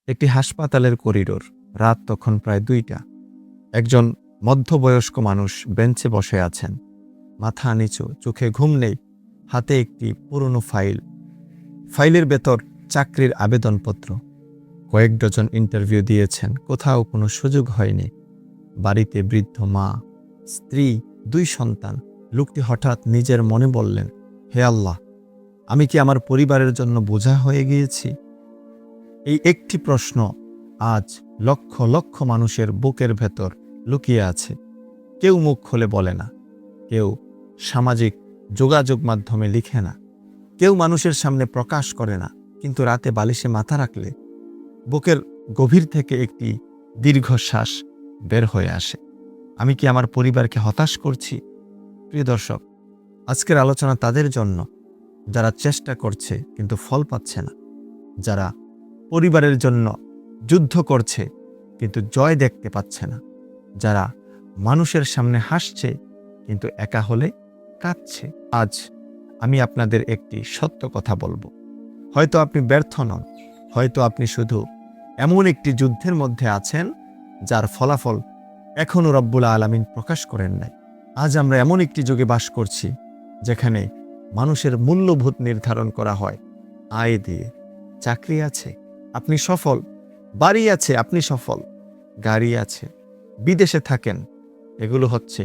একটি হাসপাতালের করিডোর। রাত তখন প্রায় ২টা। একজন মধ্যবয়স্ক মানুষ বেঞ্চে বসে আছেন, মাথা নিচু, চোখে ঘুম নেই, হাতে একটি পুরনো ফাইল। ফাইলের ভেতর চাকরির আবেদনপত্র। কয়েক ডজন ইন্টারভিউ দিয়েছেন, কোথাও কোনো সুযোগ হয়নি। বাড়িতে বৃদ্ধ মা, স্ত্রী, ২ সন্তান। লোকটি হঠাৎ নিজের মনে বললেন, হে আল্লাহ, আমি কি আমার পরিবারের জন্য বোঝা হয়ে গিয়েছি? এই একটি প্রশ্ন আজ লক্ষ লক্ষ মানুষের বুকের ভেতর লুকিয়ে আছে। কেউ মুখ খুলে বলে না, কেউ সামাজিক যোগাযোগ মাধ্যমে লিখে না, কেউ মানুষের সামনে প্রকাশ করে না, কিন্তু রাতে বালিশে মাথা রাখলে বুকের গভীর থেকে একটি দীর্ঘশ্বাস বের হয়ে আসে। আমি কি আমার পরিবারকে হতাশ করছি? প্রিয় দর্শক, আজকের আলোচনা তাদের জন্য যারা চেষ্টা করছে কিন্তু ফল পাচ্ছে না, যারা পরিবারের জন্য যুদ্ধ করছে কিন্তু জয় দেখতে পাচ্ছে না, যারা মানুষের সামনে হাসছে কিন্তু একা হলে কাঁদছে। আজ আমি আপনাদের একটি সত্য কথা বলবো। হয়তো আপনি ব্যর্থ নন, হয়তো আপনি শুধু এমন একটি যুদ্ধের মধ্যে আছেন যার ফলাফল এখনও রব্বুল আলামিন প্রকাশ করেন নাই। আজ আমরা এমন একটি যুগে বাস করছি যেখানে মানুষের মূল্যবোধ নির্ধারণ করা হয় আয় দিয়ে। চাকরি আছে, আপনি সফল; বাড়ি আছে, আপনি সফল; গাড়ি আছে, বিদেশে থাকেন। এগুলো হচ্ছে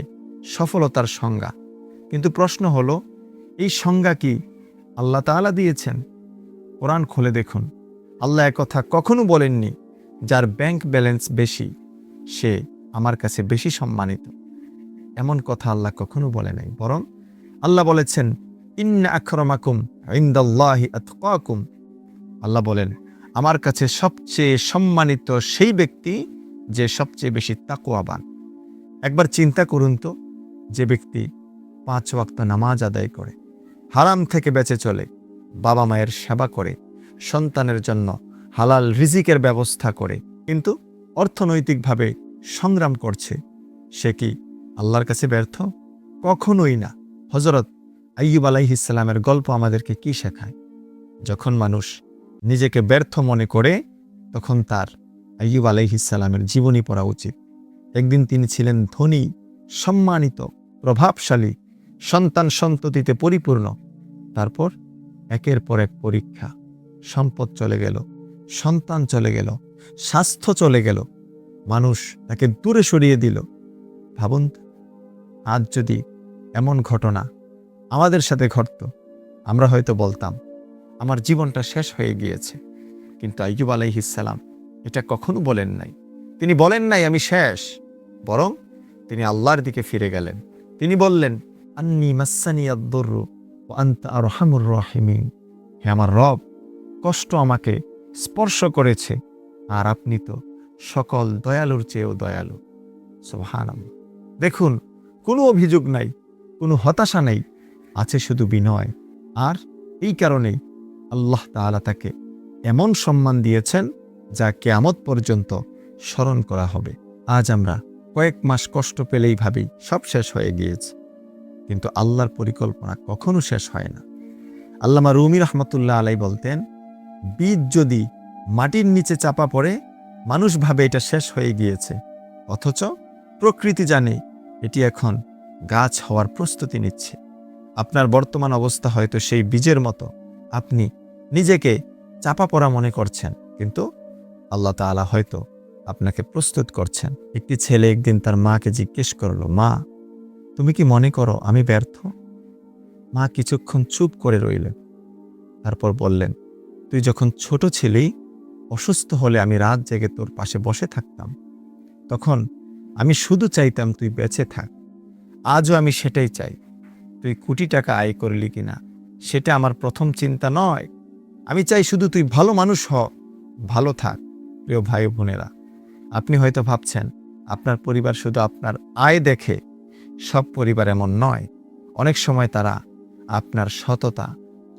সফলতার সংজ্ঞা। কিন্তু প্রশ্ন হলো, এই সংজ্ঞা কি আল্লাহ তাআলা দিয়েছেন? কোরআন খুলে দেখুন, আল্লাহ একথা কখনো বলেননি যার ব্যাংক ব্যালেন্স বেশি সে আমার কাছে বেশি সম্মানিত। এমন কথা আল্লাহ কখনো বলে নাই। বরং আল্লাহ বলেছেন, ইন্না আকরামাকুম ইনদাল্লাহি আতকাকুম। আল্লাহ বলেন, আমার কাছে সবচেয়ে সম্মানিত সেই ব্যক্তি যে সবচেয়ে বেশি তাকওয়াবান। একবার চিন্তা করুন তো, যে ব্যক্তি 5 ওয়াক্ত নামাজ আদায় করে, হারাম থেকে বেঁচে চলে, বাবা মায়ের সেবা করে, সন্তানের জন্য হালাল রিজিকের ব্যবস্থা করে, কিন্তু অর্থনৈতিকভাবে সংগ্রাম করছে, সে কি আল্লাহর কাছে ব্যর্থ? কখনোই না। হযরত আইয়ুব আলাইহিস সালামের গল্প আমাদেরকে কি শেখায়? যখন মানুষ নিজেকে ব্যর্থ মনে করে, তখন তার আইয়ুব আলাইহিস সালামের জীবনী পড়া উচিত। একদিন তিনি ছিলেন ধনী, সম্মানিত, প্রভাবশালী, সন্তান সন্ততিতে পরিপূর্ণ। তারপর একের পর এক পরীক্ষা। সম্পদ চলে গেল, সন্তান চলে গেল, স্বাস্থ্য চলে গেল, মানুষ তাকে দূরে সরিয়ে দিল। ভাবুন, আজ যদি এমন ঘটনা আমাদের সাথে ঘটত, আমরা হয়তো বলতাম আমার জীবনটা শেষ হয়ে গিয়েছে। কিন্তু আইয়ুব আলাইহিস সালাম এটা কখনো বলেন নাই। তিনি বলেন নাই আমি শেষ, বরং তিনি আল্লাহর দিকে ফিরে গেলেন। তিনি বললেন, আন্নী মাসানিয়াদ দুররু ওয়া আনতা আরহামুর রাহিমিন। হে আমার রব, কষ্ট আমাকে স্পর্শ করেছে, আর আপনি তো সকল দয়ালুর চেয়েও দয়ালু। সুবহানাল্লাহ। দেখুন, কোনো অভিযোগ নাই, কোনো হতাশা নেই, আছে শুধু বিনয়। আর এই কারণেই আল্লাহ তাআলা তাকে এমন সম্মান দিয়েছেন যা কিয়ামত পর্যন্ত স্মরণ করা হবে। আজ আমরা কয়েক মাস কষ্ট পেলেই ভাবি সব শেষ হয়ে গিয়েছে, কিন্তু আল্লাহর পরিকল্পনা কখনো শেষ হয় না। আল্লামা রুমি রহমতুল্লাহ আলাই বলতেন, বীজ যদি মাটির নিচে চাপা পড়ে, মানুষ ভাবে এটা শেষ হয়ে গিয়েছে, অথচ প্রকৃতি জানে এটি এখন গাছ হওয়ার প্রস্তুতি নিচ্ছে। আপনার বর্তমান অবস্থা হয়তো সেই বীজের মতো। আপনি নিজেকে চাপা পড়া মনে করছেন, কিন্তু আল্লাহ তাআলা হয়তো আপনাকে প্রস্তুত করছেন। একটি ছেলে একদিন তার মাকে জিজ্ঞেস করলো, মা, তুমি কি মনে করো আমি ব্যর্থ? মা কিছুক্ষণ চুপ করে রইলেন, তারপর বললেন, তুই যখন ছোট ছিলি, অসুস্থ হলে আমি রাত জেগে তোর পাশে বসে থাকতাম। তখন আমি শুধু চাইতাম তুই বেঁচে থাক। আজও আমি সেটাই চাই। তুই কোটি টাকা আয় করলি কিনা সেটা আমার প্রথম চিন্তা নয়। আমি চাই শুধু তুই ভালো মানুষ হ, ভালো থাক। প্রিয় ভাই বোনেরা, আপনি হয়তো ভাবছেন আপনার পরিবার শুধু আপনার আয় দেখে। সব পরিবার এমন নয়। অনেক সময় তারা আপনার সততা,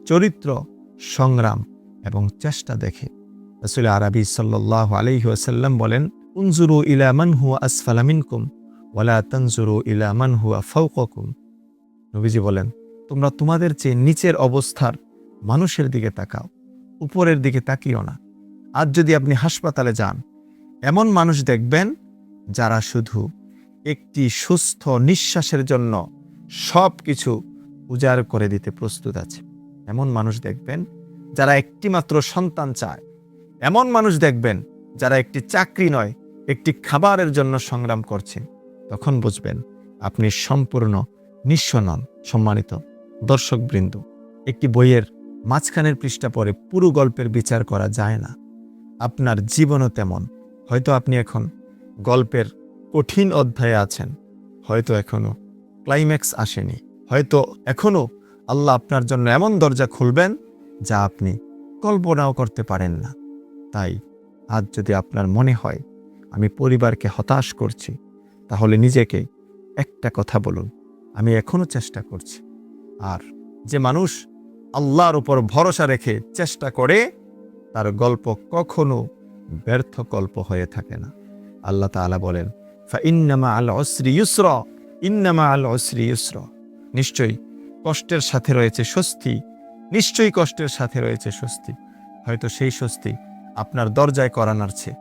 চরিত্র, সংগ্রাম এবং চেষ্টা দেখে। রাসূল আরবি সাল্লাল্লাহু আলাইহি ওয়াসাল্লাম বলেন, উনজুরু ইলা মান হুয়া আসফালা মিনকুম ওয়ালা তানজুরু ইলা মান হুয়া ফাওকাকুম। নবীজি বলেন, তোমরা তোমাদের চেয়ে নিচের অবস্থার মানুষের দিকে তাকাও, উপরের দিকে তাকিও না। আজ যদি আপনি হাসপাতালে যান, এমন মানুষ দেখবেন যারা শুধু একটি সুস্থ নিঃশ্বাসের জন্য সব কিছু উজাড় করে দিতে প্রস্তুত আছে। এমন মানুষ দেখবেন যারা একটিমাত্র সন্তান চায়। এমন মানুষ দেখবেন যারা একটি চাকরি নয়, একটি খাবারের জন্য সংগ্রাম করছেন। তখন বুঝবেন আপনি সম্পূর্ণ নিঃস্ব নন। সম্মানিত দর্শকবৃন্দ, একটি বইয়ের মাঝখানের পৃষ্ঠা পড়ে পুরো গল্পের বিচার করা যায় না। আপনার জীবনও তেমন। হয়তো আপনি এখন গল্পের কঠিন অধ্যায়ে আছেন, হয়তো এখনো ক্লাইম্যাক্স আসেনি, হয়তো এখনো আল্লাহ আপনার জন্য এমন দরজা খুলবেন যা আপনি কল্পনাও করতে পারেন না। তাই আজ যদি আপনার মনে হয় আমি পরিবারকে হতাশ করছি, তাহলে নিজেকে একটা কথা বলুন, আমি এখনো চেষ্টা করছি। আর যে মানুষ আল্লাহর উপর ভরসা রেখে চেষ্টা করে, তার গল্প কখনো ব্যর্থ গল্প হয়ে থাকে না। আল্লাহ তাআলা বলেন, ফাইন্নামা আল উসরি ইউসরা, ইন্নামা আল উসরি ইউসরা। নিশ্চয়ই কষ্টের সাথে রয়েছে স্বস্তি, নিশ্চয়ই কষ্টের সাথে রয়েছে স্বস্তি। হয়তো সেই স্বস্তি আপনার দরজায় করা নাড়ছে।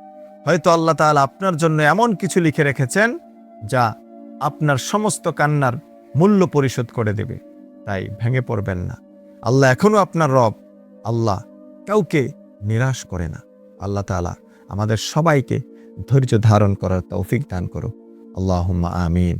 হয়তো আল্লাহ তাআলা আপনার জন্য এমন কিছু লিখে রেখেছেন যা আপনার সমস্ত কান্নার মূল্য পরিশোধ করে দেবে। তাই ভেঙে পড়বেন না। আল্লাহ এখনো আপনার রব। আল্লাহ কাউকে নিরাশ করে না। আল্লাহ তাআলা আমাদের সবাইকে ধৈর্য ধারণ করার তৌফিক দান করুক। আল্লাহুম্মা আমিন।